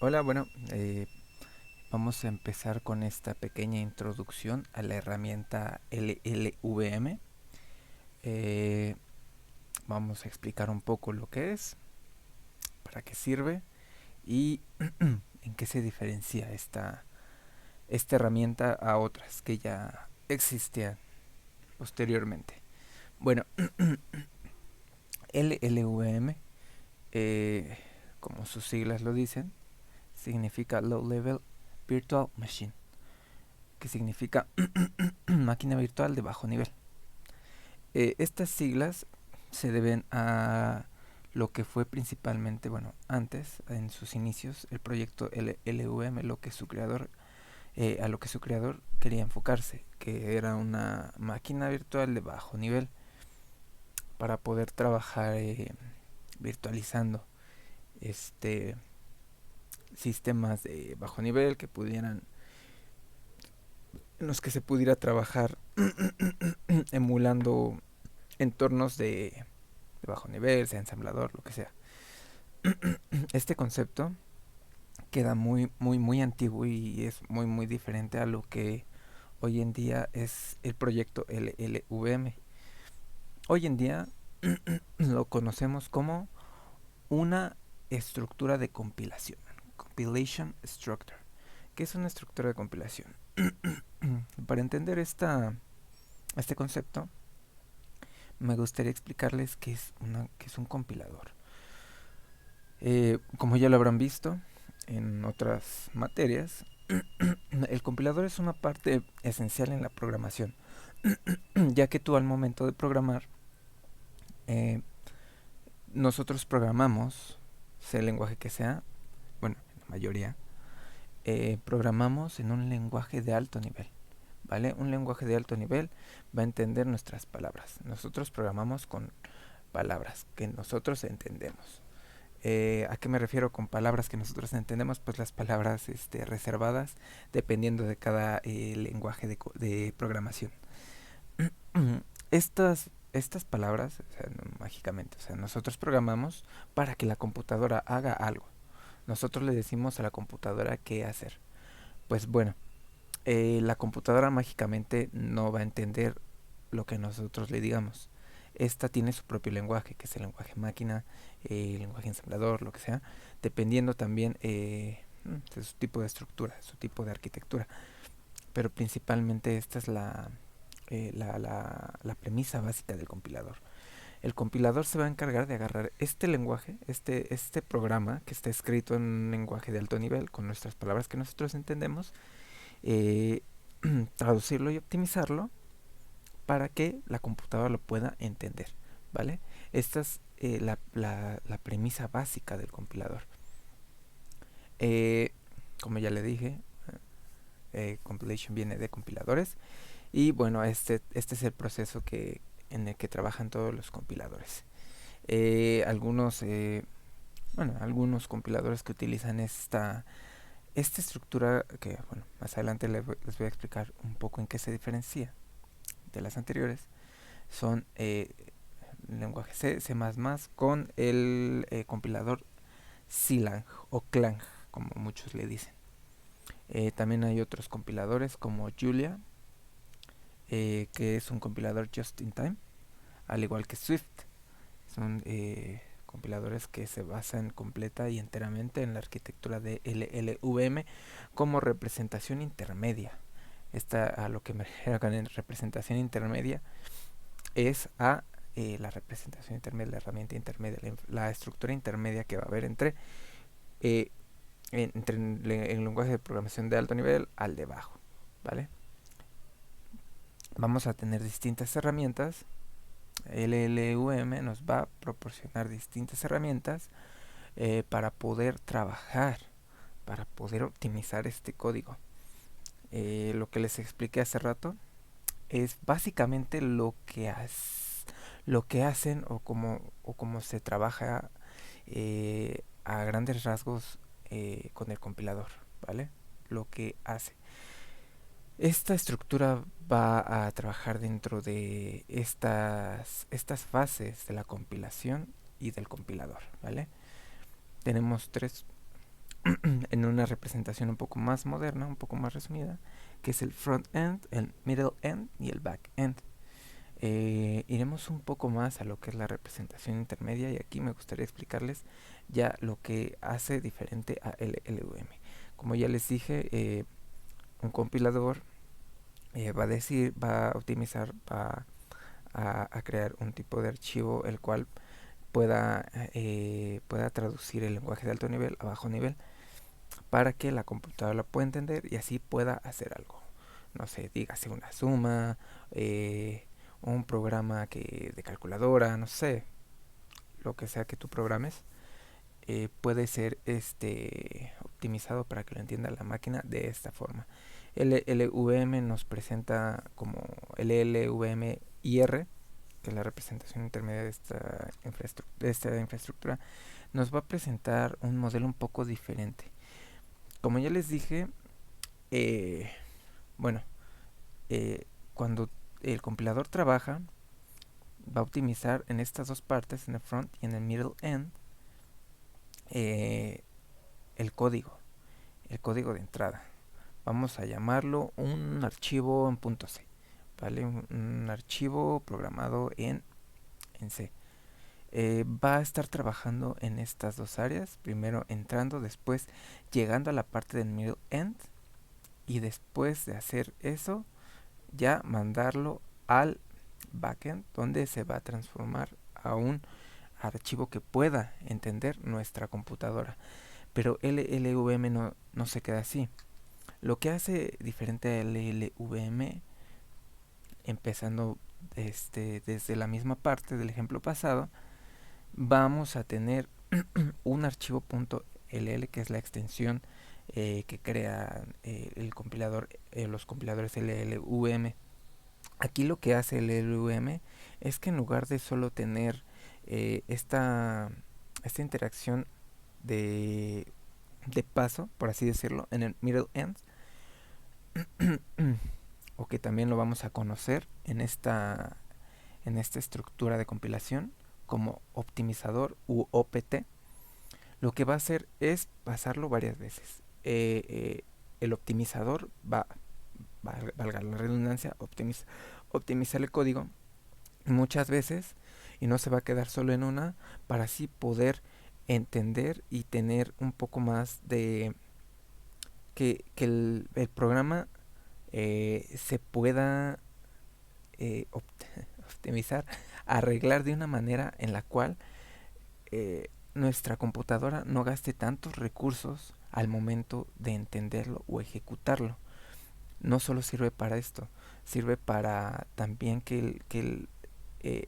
Hola, bueno, vamos a empezar con esta pequeña introducción a la herramienta LLVM. Eh, Vamos a explicar un poco lo que es, para qué sirve y en qué se diferencia esta herramienta a otras que ya existían posteriormente. Bueno, LLVM, como sus siglas lo dicen, significa Low Level Virtual Machine, que significa máquina virtual de bajo nivel. Estas siglas se deben a lo que fue principalmente, bueno, antes, en sus inicios, el proyecto LVM, a lo que su creador quería enfocarse, que era una máquina virtual de bajo nivel para poder trabajar virtualizando este sistemas de bajo nivel en los que se pudiera trabajar emulando entornos de bajo nivel, sea ensamblador, lo que sea. Este concepto queda muy antiguo y es muy diferente a lo que hoy en día es el proyecto LLVM. Hoy en día lo conocemos como una estructura de compilación, Compilation Structure. ¿Qué es una estructura de compilación? Para entender este concepto, me gustaría explicarles qué es un compilador. Como ya lo habrán visto en otras materias, el compilador es una parte esencial en la programación, ya que tú al momento de programar, eh, nosotros programamos, sea el lenguaje que sea, bueno, la mayoría, programamos en un lenguaje de alto nivel, ¿vale? Un lenguaje de alto nivel va a entender nuestras palabras. Nosotros programamos con palabras que nosotros entendemos. ¿A qué me refiero con palabras que nosotros entendemos? Pues las palabras reservadas dependiendo de cada lenguaje de programación. Estas palabras, o sea, no, mágicamente, o sea, nosotros programamos para que la computadora haga algo. Nosotros le decimos a la computadora qué hacer. Pues bueno, la computadora mágicamente no va a entender lo que nosotros le digamos. Esta tiene su propio lenguaje, que es el lenguaje máquina, el lenguaje ensamblador, lo que sea, dependiendo también de su tipo de estructura, su tipo de arquitectura. Pero principalmente esta es la premisa básica del compilador. El compilador se va a encargar de agarrar este lenguaje, este programa que está escrito en un lenguaje de alto nivel, con nuestras palabras que nosotros entendemos, eh, traducirlo y optimizarlo para que la computadora lo pueda entender, ¿vale? Esta es la premisa básica del compilador. Eh, Como ya le dije, compilation viene de compiladores y bueno, este es el proceso en el que trabajan todos los compiladores. Algunos, bueno, algunos compiladores que utilizan esta estructura que, bueno, más adelante les voy a explicar un poco en qué se diferencia de las anteriores, son lenguaje C++ con el compilador Clang o Clang, como muchos le dicen. También hay otros compiladores como Julia, que es un compilador just in time, al igual que Swift. Son compiladores que se basan completa y enteramente en la arquitectura de LLVM como representación intermedia. A lo que me refiero con representación intermedia es a la representación intermedia, la herramienta intermedia, la estructura intermedia que va a haber eh, entre el lenguaje de programación de alto nivel al de bajo, ¿vale? Vamos a tener distintas herramientas. LLVM nos va a proporcionar distintas herramientas para poder trabajar, para poder optimizar este código. Lo que les expliqué hace rato es básicamente lo que hacen o como se trabaja a grandes rasgos con el compilador, ¿vale? Lo que hace. Esta estructura va a trabajar dentro de estas fases de la compilación y del compilador, ¿vale? Tenemos en una representación un poco más moderna, un poco más resumida, que es el front-end, el middle-end y el back-end. Iremos un poco más a lo que es la representación intermedia y aquí me gustaría explicarles ya lo que hace diferente a LLVM. Como ya les dije, un compilador va a optimizar, va a crear un tipo de archivo el cual pueda traducir el lenguaje de alto nivel a bajo nivel para que la computadora lo pueda entender y así pueda hacer algo. No sé, dígase una suma, un programa de calculadora, no sé, lo que sea que tú programes, puede ser optimizado para que lo entienda la máquina de esta forma. LLVM nos presenta como LLVM-IR, que es la representación intermedia de esta infraestructura, nos va a presentar un modelo un poco diferente. Como ya les dije, eh, bueno, cuando el compilador trabaja, va a optimizar en estas dos partes, en el front y en el middle end, eh, el código, el código de entrada. Vamos a llamarlo un archivo en .c, ¿vale? Un archivo programado en C. Va a estar trabajando en estas dos áreas, primero entrando, después llegando a la parte del middle end y después de hacer eso ya mandarlo al backend donde se va a transformar a un archivo que pueda entender nuestra computadora. Pero LLVM no se queda así. Lo que hace diferente a LLVM, empezando desde la misma parte del ejemplo pasado, vamos a tener un archivo .ll que es la extensión que crea el compilador, los compiladores LLVM. Aquí lo que hace el LLVM es que en lugar de solo tener esta interacción de, de paso, por así decirlo, en el middle end, o que también lo vamos a conocer en esta estructura de compilación como optimizador u OPT, lo que va a hacer es pasarlo varias veces. El optimizador valga la redundancia, optimizar el código muchas veces y no se va a quedar solo en una, para así poder entender y tener un poco más de que el programa se pueda optimizar, arreglar de una manera en la cual nuestra computadora no gaste tantos recursos al momento de entenderlo o ejecutarlo. No solo sirve para esto, sirve para también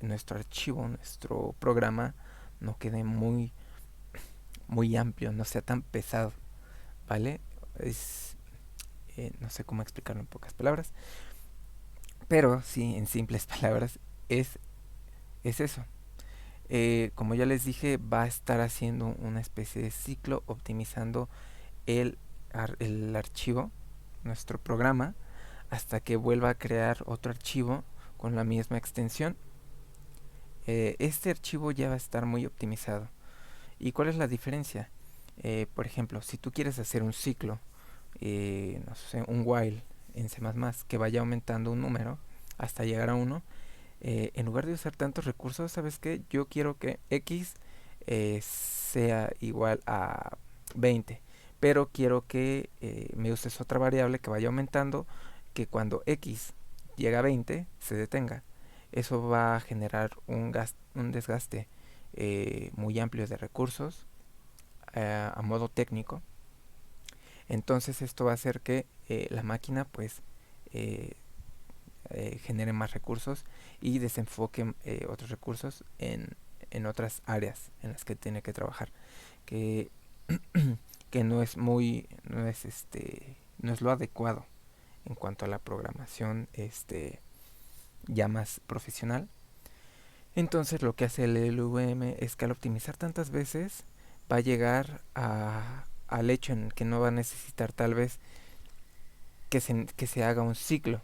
nuestro archivo, nuestro programa no quede muy amplio, no sea tan pesado, ¿vale? No sé cómo explicarlo en pocas palabras, pero sí, en simples palabras, es, es eso. Como ya les dije, va a estar haciendo una especie de ciclo optimizando el, el archivo, nuestro programa, hasta que vuelva a crear otro archivo con la misma extensión. Este archivo ya va a estar muy optimizado. ¿Y cuál es la diferencia? Por ejemplo, si tú quieres hacer un ciclo, no sé, un while en C++ que vaya aumentando un número hasta llegar a uno, en lugar de usar tantos recursos, ¿sabes qué? Yo quiero que x sea igual a 20, pero quiero que me uses otra variable que vaya aumentando, que cuando x llega a 20 se detenga. Eso va a generar un desgaste muy amplio de recursos a modo técnico. Entonces esto va a hacer que la máquina pues eh, genere más recursos y desenfoque otros recursos en otras áreas en las que tiene que trabajar, que, que no es lo adecuado en cuanto a la programación ya más profesional. Entonces lo que hace el LLVM es que al optimizar tantas veces va a llegar al hecho en que no va a necesitar tal vez que se haga un ciclo,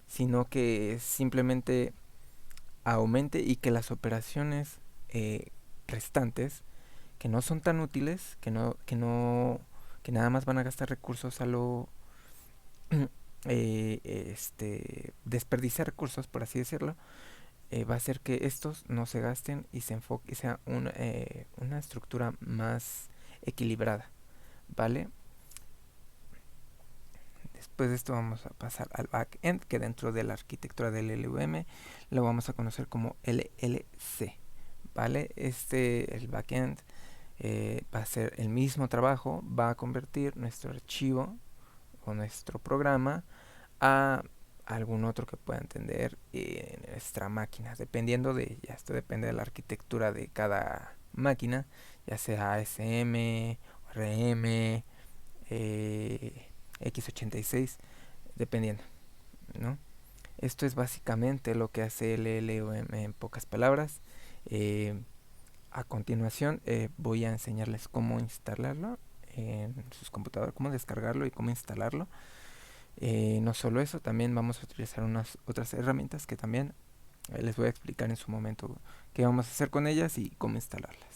sino que simplemente aumente y que las operaciones restantes, que no son tan útiles, que no que nada más van a gastar recursos a lo desperdiciar recursos, por así decirlo, va a hacer que estos no se gasten y se enfoque y sea una estructura más equilibrada, ¿vale? Después de esto vamos a pasar al backend, que dentro de la arquitectura del LLVM lo vamos a conocer como LLC, ¿vale? El backend va a ser el mismo trabajo, va a convertir nuestro archivo o nuestro programa a algún otro que pueda entender nuestra máquina, dependiendo de ella. Esto depende de la arquitectura de cada máquina, ya sea ASM, RM, x86, dependiendo, ¿no? Esto es básicamente lo que hace el LLVM en pocas palabras. Eh, a continuación voy a enseñarles cómo instalarlo en sus computadores, cómo descargarlo y cómo instalarlo. No solo eso, también vamos a utilizar unas otras herramientas que también les voy a explicar en su momento qué vamos a hacer con ellas y cómo instalarlas.